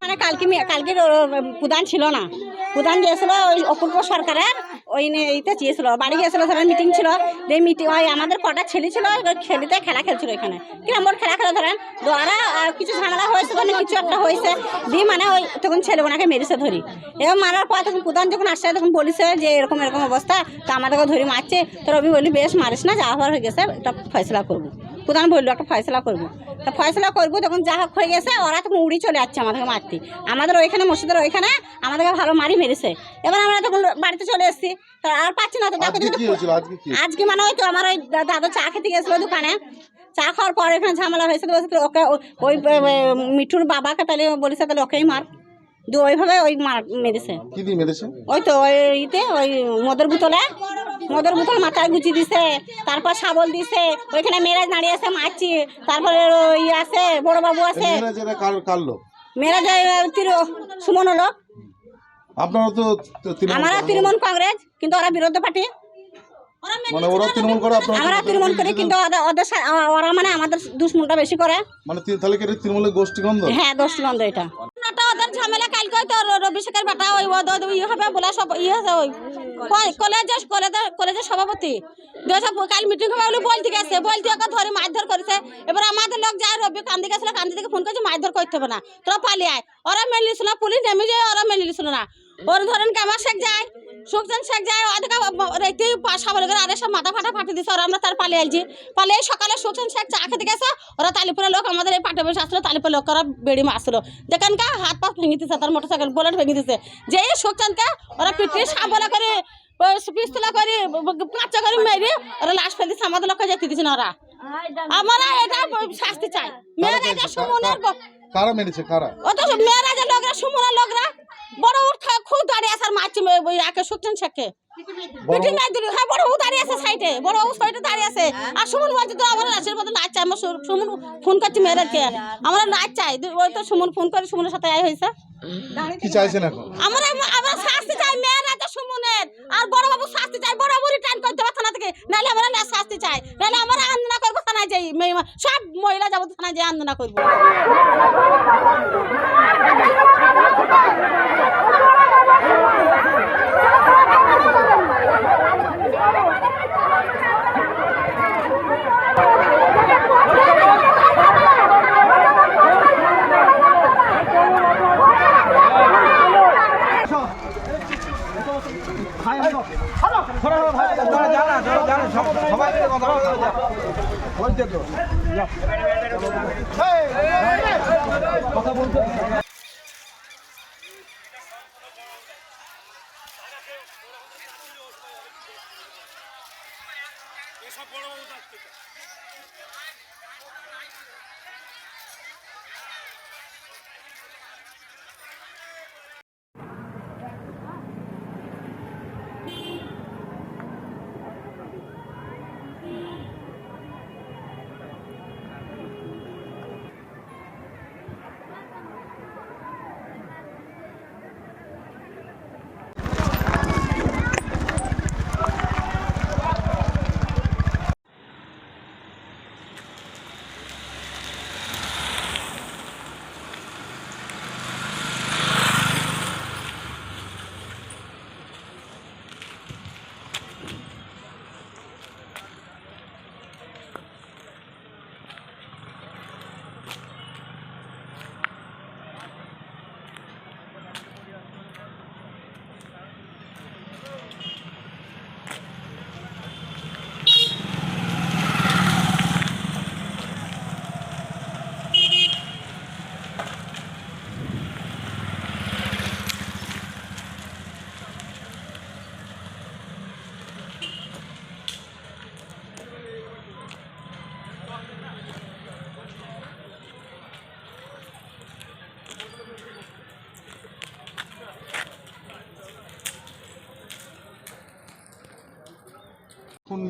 মানে কালকে প্রধান ছিল না, প্রধান দিয়েছিল ওই অপূর্ব সরকারের ওই ইতে চেয়েছিল, বাড়ি গিয়েছিল, ধরেন মিটিং ছিল, এই মিটিং ওই আমাদের কটা ছেলে ছিল, ছেলেতে খেলা খেলছিল এখানে, কিরম ওর খেলা ধরেন দ্বারা কিছু ঝামেলা হয়েছে, ধরেন কিছু একটা হয়েছে দিয়ে মানে ওই তখন ছেলে ওনাকে মেরেছে ধরি, এবং মারার পর তখন প্রধান যখন আসছে তখন বলেছে যে এরকম এরকম অবস্থা, তো আমাদেরকে ধরে মারছে, তো রবি বলি বেশ মারিস না, যা হওয়ার হয়ে গেছে একটা ফয়সলা করবো, প্রধান বললো একটা ফয়সলা করবো, তা ফয়সলা করবো, তখন যা হোক হয়ে গেছে, ওরা তখন উড়ি চলে যাচ্ছে আমাদেরকে মারতে, আমাদের ওইখানে মসজিদের ওইখানে আমাদেরকে ভালো মারি মেরেছে, এবার আমরা তখন বাড়িতে চলে এসেছি, তা আর পাচ্ছি না, তো আজকে মানে ওই তো আমার ওই দাদা চা খেতে গেছিলো দোকানে, চা খাওয়ার পর এখানে ঝামেলা হয়েছে, ওকে ওই মিঠুর বাবাকে তাহলে বলেছে তাহলে ওকেই মার, ওইভাবে ওই মেরেছে, ওই তো ওই ইতে ওই মদের বোতল মাথায় গুছি দিছে, তারপর শাবল দিছে, ওইখানে মেয়েরাজ দাঁড়িয়ে আছে মারছি, তারপরে ওই আছে বড় বাবু আছে, মেয়েরাজ সুমন হলো, আপনারা তো আমরা তৃণমূল কংগ্রেস, কিন্তু ওরা বিরোধী পার্টি, মানে ওরা তৃণমূল করে, আমরা তৃণমূল করি, কিন্তু ওরা মানে আমাদের দুশ্মনটা বেশি করে, মানে তাহলে কি তৃণমূলের গোষ্ঠীগন্ধ? হ্যাঁ গোষ্ঠীগন্ধ এটা, ওদের ঝামেলা কালকে তো রবি শেখের বেটা ওই ইয়ে হবে বলে সব ইয়ে আছে, ওই কলেজের সভাপতি কাল মিটিং হবে বলে বলতে গেছে, বলতে ওকে ধরে মারধর করেছে, এবার আমাদের লোক যায় রবি কান্দি গেছিল, কান্দি থেকে ফোন করেছে মারধর করতে হবে না, তোরা পালিয়ে আয়, ওরা মেনে নিছিল না, পুলিশ নেমে যায়, ওরা মেনে নিছিল না, ওর ধরেন কামার শেখ যায়, সুখচান শেখ যায়, ওদেরকে রেতে সাবলে করে আরে সব মাথা ফাটি দিছে, ওরা আমরা তার পালিয়ে আলছি, পালিয়ে সকালে সুখচান শেখ চা খেতে গেছে, ওরা তালিপুরের লোক আমাদের এই পাটে বসে আসলো, তালিপুরের লোক ওরা বেড়ি মারছিল, দেখেন কা হাত পা ভেঙে দিচ্ছে, তার মোটরসাইকেল বোলেট ভেঙে দিচ্ছে, যে সুখচানকে ওরা পিটিয়ে সাবলা করে পিস্তলা করে কাঁচা করে মেরে ওরা লাশ ফেলে দিচ্ছে, আমাদের লোককে যেতে দিচ্ছে না, ওরা আমরা এটা শাস্তি চাই, মেয়েরা সুমনের কারা মেরেছে, কারা ও তো মেয়েরা যে লোকরা সুমনের লোকরা বড় খুব দাঁড়িয়ে আছে, আর মারছে একে সুখচান শেখকে পিটি নাই দিল, হ্যাঁ বড় দাঁড়িয়ে আছে সাইডে, বড় সাইডে দাঁড়িয়ে আছে, আর সুমন বলছে তো আমরা লাশের মতো নাচ চাই, আমার সুমন ফোন করছি মেয়েরাকে, আমরা নাচ চাই, ওই তো সুমন ফোন করে সুমনের সাথে আয় হয়েছে, কি চাইছেন এখন? আমরা শাস্তি চাই, মেয়েরা তো সুমনের, আর বড় বাবু শাস্তি চাই, বড় বাবু রিটার্ন করতে হবে থানা থেকে, নাহলে আমরা শাস্তি চাই, নাহলে আমরা আন্দোলন করবো থানায় যাই, সব মহিলা যাবো থানায় যাই আন্দোলন করবো। কথা বলতে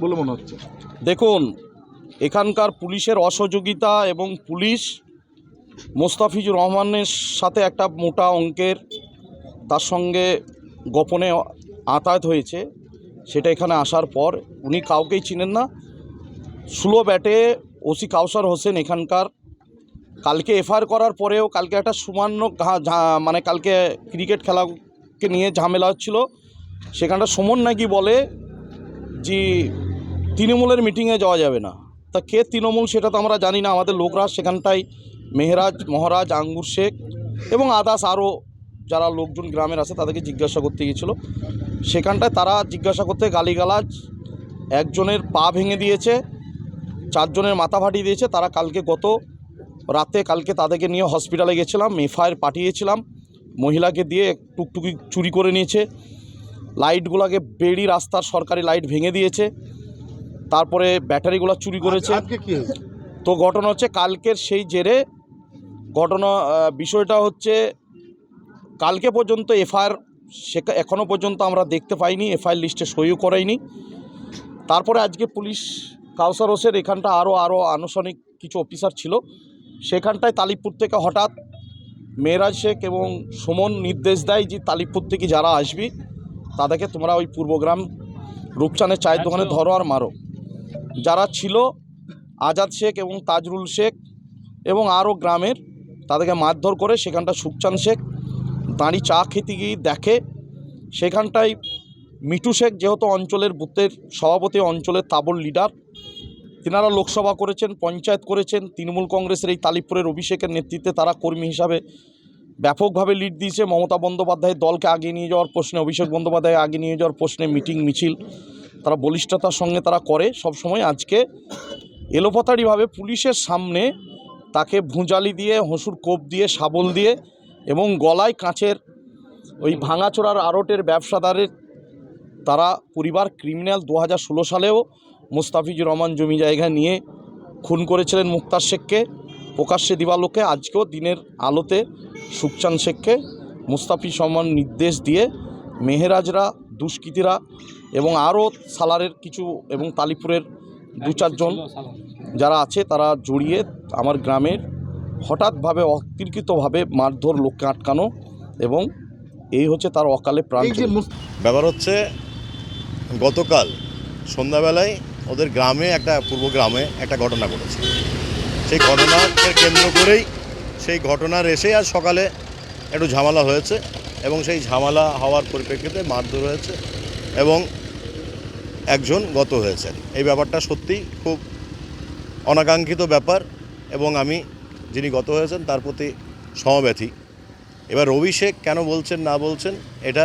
বলে মনে হচ্ছে? দেখুন, এখানকার পুলিশের অসহযোগিতা এবং পুলিশ মোস্তাফিজুর রহমানের সাথে একটা মোটা অঙ্কের তার সঙ্গে গোপনে আতায়াত হয়েছে, সেটা এখানে আসার পর উনি কাউকেই চিনেন না, স্লো ব্যাটে ওসি কাউসার হোসেন এখানকার কালকে এফআইআর করার পরেও কালকে একটা সামান্য মানে কালকে ক্রিকেট খেলাকে নিয়ে ঝামেলা হচ্ছিল, সেখানটা সুমন নাকি বলে যে তৃণমূলের মিটিংয়ে যাওয়া যাবে না। তা কে তৃণমূল সেটা তো আমরা জানি না। আমাদের লোকরা সেখানটায় মেহরাজ, মহারাজ, আঙ্গুর শেখ এবং আদার্স আরও যারা লোকজন গ্রামের আছে তাদেরকে জিজ্ঞাসা করতে গিয়েছিল। সেখানটায় তারা জিজ্ঞাসা করতে গালিগালাজ, একজনের পা ভেঙে দিয়েছে, 4 জনের মাথা ফাটিয়ে দিয়েছে। তারা কালকে গত রাতে কালকে তাদেরকে নিয়ে হসপিটালে গেছিলাম, এফআইআর পাঠিয়েছিলাম। মহিলাকে দিয়ে টুকটুকি চুরি করে নিয়েছে, লাইটগুলোকে বেড়ি রাস্তার সরকারি লাইট ভেঙে দিয়েছে, তারপরে ব্যাটারিগুলো চুরি করেছে। আজকে কি হয়েছে? তো ঘটনা হচ্ছে কালকের সেই জেরে বিষয়টা হচ্ছে কালকে পর্যন্ত এফআইআর এখনও পর্যন্ত আমরা দেখতে পাইনি, এফআইআর লিস্টে সইও করাইনি। তারপরে আজকে পুলিশ কাউসার হোসেন এখানটা আরও আনুষ্ঠানিক কিছু অফিসার ছিল, সেখানটায় তালিপুর থেকে হঠাৎ মেহরাজ শেখ এবং সুমন নির্দেশ দেয় যে তালিপুর থেকে যারা আসবি তাদেরকে তোমরা ওই পূর্বগ্রাম রূপচানের চায়ের দোকানে ধরো আর মারো। যারা ছিল আজাদ শেখ এবং তাজরুল শেখ এবং আরও গ্রামের, তাদেরকে মারধর করে সেখানটা সুখচান শেখ দাঁড়িয়ে চা খেতে গিয়ে দেখে সেখানটায় মিটু শেখ যেহেতু অঞ্চলের বুথের সভাপতি, অঞ্চলের তাবর লিডার, তিনারা লোকসভা করেছেন, পঞ্চায়েত করেছেন, তৃণমূল কংগ্রেসের এই তালিপুরের অভিষেকের নেতৃত্বে তারা কর্মী হিসাবে ব্যাপকভাবে লিড দিয়েছে। মমতা বন্দ্যোপাধ্যায়ের দলকে আগিয়ে নিয়ে যাওয়ার প্রশ্নে, অভিষেক বন্দ্যোপাধ্যায় আগিয়ে নিয়ে যাওয়ার প্রশ্নে মিটিং মিছিল তারা বলিষ্ঠতার সঙ্গে তারা করে সবসময়। আজকে এলোপাতাড়িভাবে পুলিশের সামনে তাকে ভুঁজালি দিয়ে, হঁসুর কোপ দিয়ে, শাবল দিয়ে এবং গলায় কাঁচের ওই ভাঙাচোরার আড়টের ব্যবসাদারের তারা পরিবার ক্রিমিনাল 2016 সালেও মুস্তাফিজুর রহমান জমি জায়গা নিয়ে খুন করেছিলেন মুক্তার শেখকে প্রকাশ্যে দিবালোকে। আজকেও দিনের আলোতে সুখচান শেখকে মুস্তাফিজ রহমান নির্দেশ দিয়ে মেহরাজরা, দুষ্কৃতীরা এবং আরও সালারের কিছু এবং তালিপুরের 2-4 জন যারা আছে তারা জড়িয়ে আমার গ্রামের হঠাৎভাবে অতর্কিতভাবে মারধর, লোককে আটকানো এবং এই হচ্ছে তার অকালে প্রাণ। ব্যাপার হচ্ছে গতকাল সন্ধ্যাবেলায় ওদের গ্রামে পূর্ব গ্রামে একটা ঘটনা ঘটেছে। সেই ঘটনাকে কেন্দ্র করেই সেই ঘটনার এসে আজ সকালে একটু ঝামেলা হয়েছে এবং সেই ঝামেলা হওয়ার পরিপ্রেক্ষিতে মারধর হয়েছে এবং একজন গত হয়েছেন। এই ব্যাপারটা সত্যিই খুব অনাকাঙ্ক্ষিত ব্যাপার এবং আমি যিনি গত হয়েছেন তার প্রতি সমব্যথী। এবার রবি শেখ কেন বলছেন না বলছেন এটা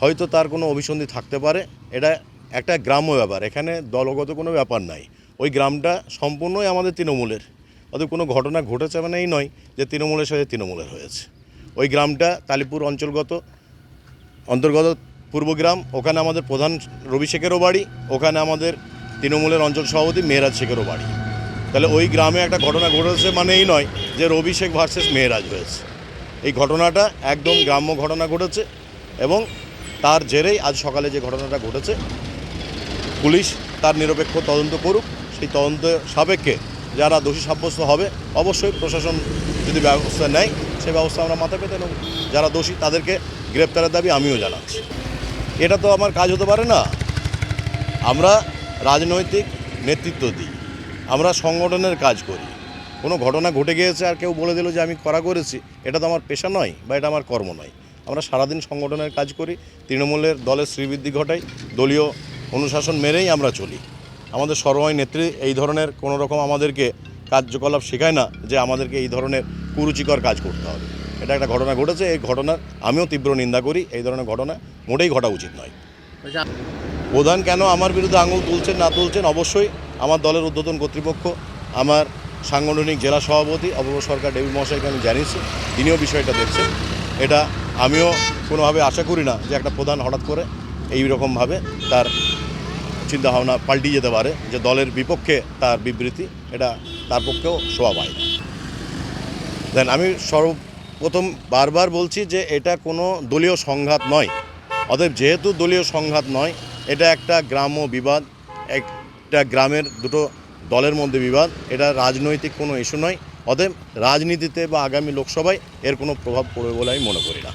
হয়তো তার কোনো অভিসন্ধি থাকতে পারে। এটা একটা গ্রাম্য ব্যাপার, এখানে দলগত কোনো ব্যাপার নাই। ওই গ্রামটা সম্পূর্ণই আমাদের তৃণমূলের, অতএব কোনো ঘটনা ঘটেছে মানে এই নয় যে তৃণমূলের সাথে তৃণমূলের হয়েছে। ওই গ্রামটা তালিপুর অন্তর্গত পূর্বগ্রাম, ওখানে আমাদের প্রধান রবি শেখেরও বাড়ি, ওখানে আমাদের তৃণমূলের অঞ্চল সভাপতি মেহরাজ শেখেরও বাড়ি। তাহলে ওই গ্রামে একটা ঘটনা ঘটেছে মানে এই নয় যে রবি শেখ ভার্সেস মেহরাজ হয়েছে। এই ঘটনাটা একদম গ্রাম্য ঘটনা ঘটেছে এবং তার জেরেই আজ সকালে যে ঘটনাটা ঘটেছে পুলিশ তার নিরপেক্ষ তদন্ত করুক। সেই তদন্ত সাপেক্ষে যারা দোষী সাব্যস্ত হবে অবশ্যই প্রশাসন যদি ব্যবস্থা নেয় সে ব্যবস্থা আমরা মাথা পেতে নেব। যারা দোষী তাদেরকে গ্রেপ্তারের দাবি আমিও জানাচ্ছি। এটা তো আমার কাজ হতে পারে না। আমরা রাজনৈতিক নেতৃত্ব দিই, আমরা সংগঠনের কাজ করি। কোনো ঘটনা ঘটে গিয়েছে আর কেউ বলে দিল যে আমি করেছি, এটা তো আমার পেশা নয় বা এটা আমার কর্ম নয়। আমরা সারাদিন সংগঠনের কাজ করি, তৃণমূলের দলের শ্রীবৃদ্ধি ঘটাই, দলীয় অনুশাসন মেনেই আমরা চলি। আমাদের সর্বময় নেত্রী এই ধরনের কোনো রকম আমাদেরকে কার্যকলাপ শেখায় না যে আমাদেরকে এই ধরনের কুরুচিকর কাজ করতে হবে। এটা একটা ঘটনা ঘটেছে, এই ঘটনার আমিও তীব্র নিন্দা করি। এই ধরনের ঘটনা মোটেই ঘটা উচিত নয়। প্রধান কেন আমার বিরুদ্ধে আঙুল তুলছেন না তুলছেন অবশ্যই আমার দলের ঊর্ধ্বতন কর্তৃপক্ষ, আমার সাংগঠনিক জেলা সভাপতি অপূর্ব সরকার ডেবি মহাশয়কে আমি জানিয়েছি, তিনিও বিষয়টা দেখছেন। এটা আমিও কোনোভাবে আশা করি না যে একটা প্রধান হঠাৎ করে এই রকমভাবে তার চিন্তাভাবনা পাল্টিয়ে যেতে পারে, যে দলের বিপক্ষে তার বিবৃতি, এটা তার পক্ষেও শোভা পায় না। দেন আমি সর্বপ্রথম বারবার বলছি যে এটা কোনো দলীয় সংঘাত নয়। অতএব যেহেতু দলীয় সংঘাত নয়, এটা একটা গ্রাম্য বিবাদ, একটা গ্রামের দুটো দলের মধ্যে বিবাদ, এটা রাজনৈতিক কোনো ইস্যু নয়। অতএব রাজনীতিতে বা আগামী লোকসভায় এর কোনো প্রভাব পড়বে বলে আমি মনে করি না।